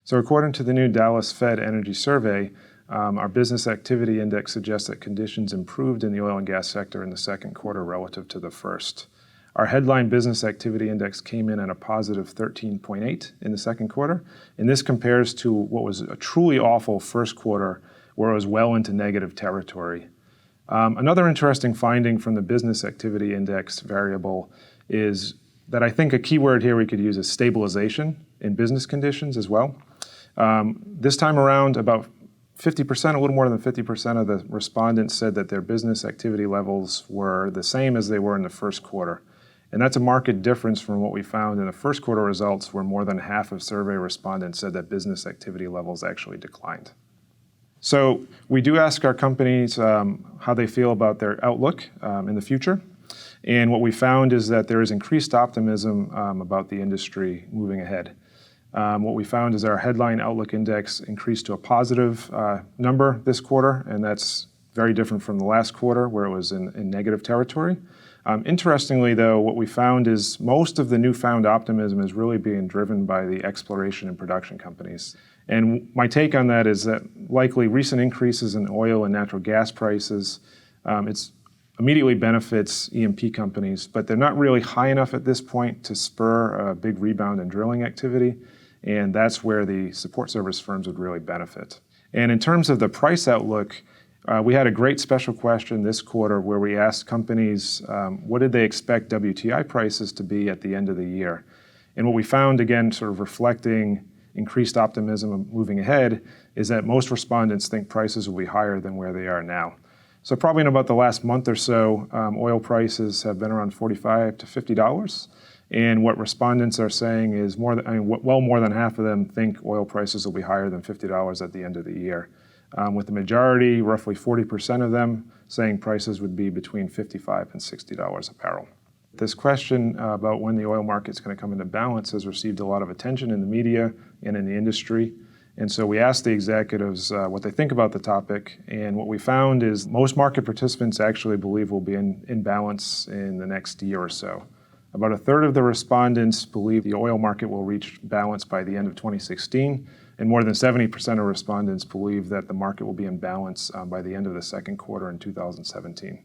So according to the new Dallas Fed Energy Survey, our business activity index suggests that conditions improved in the oil and gas sector in the second quarter relative to the first. Our headline business activity index came in at a positive 13.8 in the second quarter, and this compares to what was a truly awful first quarter where it was well into negative territory. Another interesting finding from the business activity index variable is that I think a key word here we could use is stabilization in business conditions as well. This time around, about 50%, a little more than 50% of the respondents said that their business activity levels were the same as they were in the first quarter. And that's a marked difference from what we found in the first quarter results, where more than half of survey respondents said that business activity levels actually declined. So we do ask our companies how they feel about their outlook in the future. And what we found is that there is increased optimism about the industry moving ahead. What we found is our headline outlook index increased to a positive number this quarter, and that's very different from the last quarter where it was in negative territory. Interestingly, though, what we found is most of the newfound optimism is really being driven by the exploration and production companies. And my take on that is that likely recent increases in oil and natural gas prices, it immediately benefits E&P companies, but they're not really high enough at this point to spur a big rebound in drilling activity, and that's where the support service firms would really benefit. And in terms of the price outlook, we had a great special question this quarter where we asked companies what did they expect WTI prices to be at the end of the year. And what we found, again, sort of reflecting increased optimism of moving ahead, is that most respondents think prices will be higher than where they are now. So probably in about the last month or so, oil prices have been around $45 to $50. And what respondents are saying is well more than half of them think oil prices will be higher than $50 at the end of the year. With the majority, roughly 40% of them, saying prices would be between $55 and $60 a barrel. This question about when the oil market is going to come into balance has received a lot of attention in the media and in the industry. And so we asked the executives what they think about the topic. And what we found is most market participants actually believe we'll be in balance in the next year or so. About a third of the respondents believe the oil market will reach balance by the end of 2016. And more than 70% of respondents believe that the market will be in balance by the end of the second quarter in 2017.